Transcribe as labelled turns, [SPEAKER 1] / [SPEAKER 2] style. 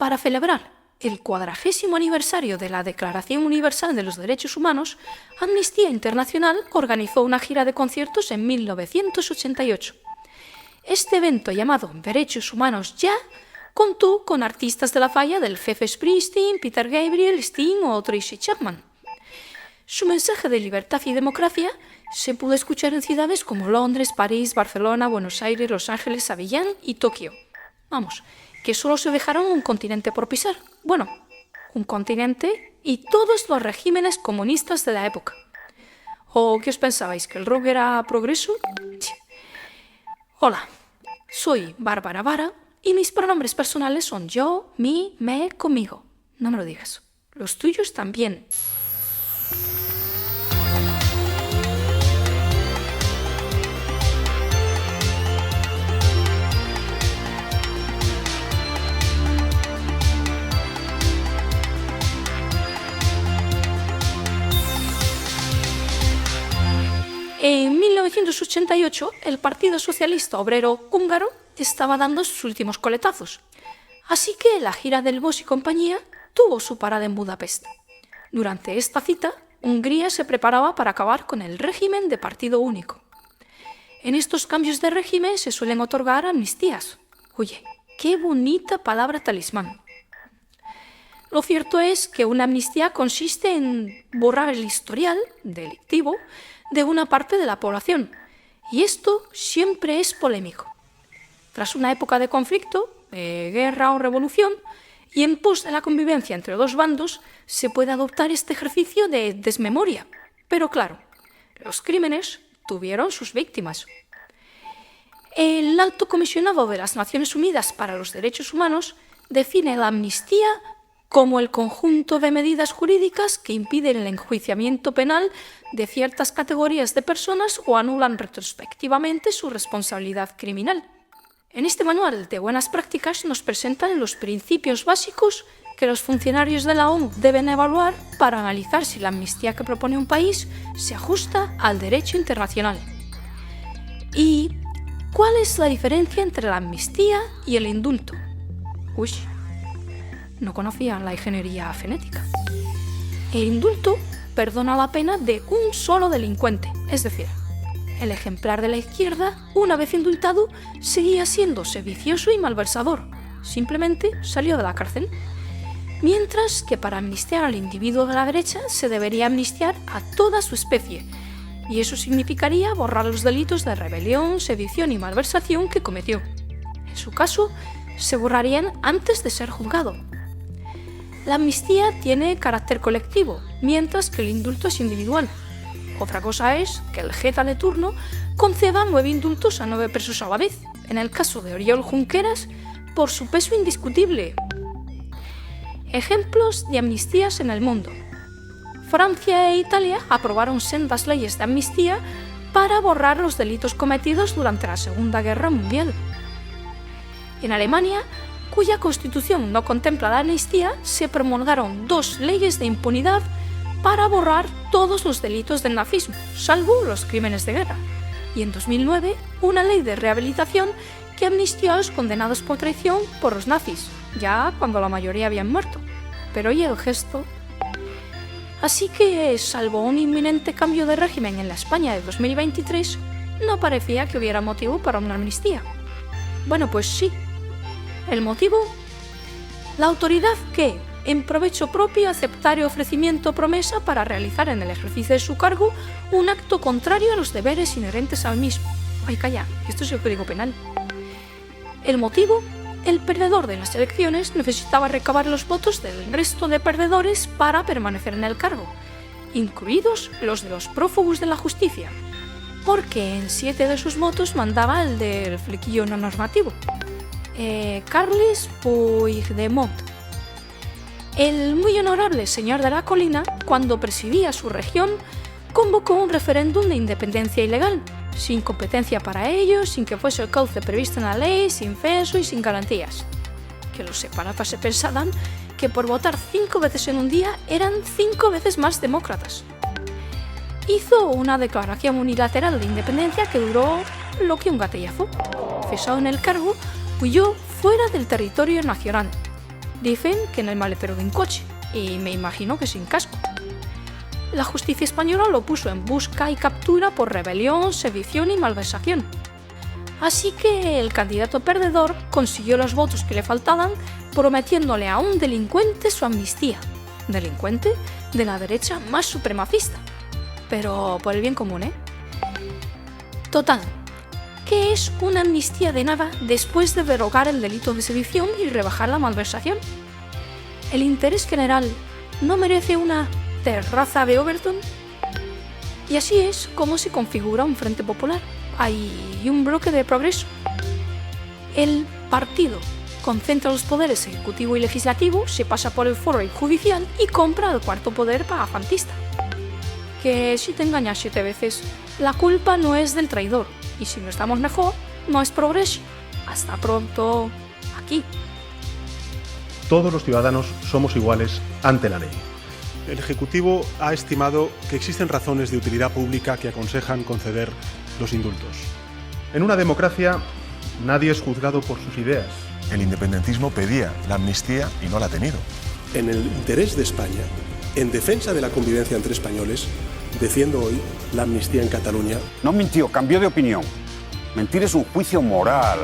[SPEAKER 1] para celebrar el 40º aniversario de la Declaración Universal de los Derechos Humanos, Amnistía Internacional organizó una gira de conciertos en 1988. Este evento, llamado Derechos Humanos Ya, contó con artistas de la falla del Jefe Springsteen, Peter Gabriel, Sting o Tracy Chapman. Su mensaje de libertad y democracia se pudo escuchar en ciudades como Londres, París, Barcelona, Buenos Aires, Los Ángeles, Avillán y Tokio. Vamos, que solo se dejaron un continente por pisar. Bueno, un continente y todos los regímenes comunistas de la época. ¿O qué os pensabais, que el rock era progreso? Hola, soy Bárbara Vara y mis pronombres personales son yo, mi, me, conmigo. No me lo digas. Los tuyos también. En 1988, el Partido Socialista Obrero Húngaro estaba dando sus últimos coletazos, así que la gira del Bosch y compañía tuvo su parada en Budapest. Durante esta cita, Hungría se preparaba para acabar con el régimen de partido único. En estos cambios de régimen se suelen otorgar amnistías. Oye, qué bonita palabra talismán. Lo cierto es que una amnistía consiste en borrar el historial delictivo de una parte de la población, y esto siempre es polémico. Tras una época de conflicto, de guerra o revolución, y en pos de la convivencia entre dos bandos, se puede adoptar este ejercicio de desmemoria. Pero claro, los crímenes tuvieron sus víctimas. El Alto Comisionado de las Naciones Unidas para los Derechos Humanos define la amnistía como el conjunto de medidas jurídicas que impiden el enjuiciamiento penal de ciertas categorías de personas o anulan retrospectivamente su responsabilidad criminal. En este manual de buenas prácticas nos presentan los principios básicos que los funcionarios de la ONU deben evaluar para analizar si la amnistía que propone un país se ajusta al derecho internacional. ¿Y cuál es la diferencia entre la amnistía y el indulto? Uy, no conocía la ingeniería fenética. El indulto perdona la pena de un solo delincuente, es decir, el ejemplar de la izquierda, una vez indultado, seguía siendo sedicioso y malversador. Simplemente salió de la cárcel. Mientras que para amnistiar al individuo de la derecha se debería amnistiar a toda su especie, y eso significaría borrar los delitos de rebelión, sedición y malversación que cometió. En su caso, se borrarían antes de ser juzgado. La amnistía tiene carácter colectivo, mientras que el indulto es individual. Otra cosa es que el jeta de turno conceda 9 indultos a 9 presos a la vez, en el caso de Oriol Junqueras, por su peso indiscutible. Ejemplos de amnistías en el mundo. Francia e Italia aprobaron sendas leyes de amnistía para borrar los delitos cometidos durante la Segunda Guerra Mundial. En Alemania, cuya constitución no contempla la amnistía, se promulgaron 2 leyes de impunidad para borrar todos los delitos del nazismo, salvo los crímenes de guerra. Y en 2009, una ley de rehabilitación que amnistió a los condenados por traición por los nazis, ya cuando la mayoría habían muerto. Pero ¿y el gesto? Así que, salvo un inminente cambio de régimen en la España de 2023, no parecía que hubiera motivo para una amnistía. Bueno, pues sí. ¿El motivo? La autoridad que, en provecho propio, aceptare ofrecimiento o promesa para realizar en el ejercicio de su cargo un acto contrario a los deberes inherentes al mismo. Ay, calla, esto es el Código Penal. El motivo: el perdedor de las elecciones necesitaba recabar los votos del resto de perdedores para permanecer en el cargo, incluidos los de los prófugos de la justicia, porque en 7 de sus votos mandaba el del flequillo no normativo, Carles Puigdemont. El muy honorable señor de la colina, cuando presidía su región, convocó un referéndum de independencia ilegal, sin competencia para ello, sin que fuese el cauce previsto en la ley, sin censo y sin garantías. Que los separatas se pensaban que por votar 5 veces en un día eran 5 veces más demócratas. Hizo una declaración unilateral de independencia que duró lo que un gatillazo. Cesado en el cargo, huyó fuera del territorio nacional. Dicen que en el maletero de un coche, y me imagino que sin casco. La justicia española lo puso en busca y captura por rebelión, sedición y malversación. Así que el candidato perdedor consiguió los votos que le faltaban prometiéndole a un delincuente su amnistía. Delincuente de la derecha más supremacista. Pero por el bien común, ¿eh? Total, ¿qué es una amnistía de nada después de derogar el delito de sedición y rebajar la malversación? ¿El interés general no merece una terraza de Overton? Y así es como se configura un frente popular. Hay un bloque de progreso. El partido concentra los poderes ejecutivo y legislativo, se pasa por el foro judicial y compra el cuarto poder pagafantista. Que si te engañas 7 veces, la culpa no es del traidor. Y si no estamos mejor, no es progreso. Hasta pronto, aquí.
[SPEAKER 2] Todos los ciudadanos somos iguales ante la ley.
[SPEAKER 3] El Ejecutivo ha estimado que existen razones de utilidad pública que aconsejan conceder los indultos.
[SPEAKER 2] En una democracia, nadie es juzgado por sus ideas.
[SPEAKER 4] El independentismo pedía la amnistía y no la ha tenido.
[SPEAKER 5] En el interés de España, en defensa de la convivencia entre españoles, defiendo hoy la amnistía en Cataluña.
[SPEAKER 6] No mintió, cambió de opinión. Mentir es un juicio moral.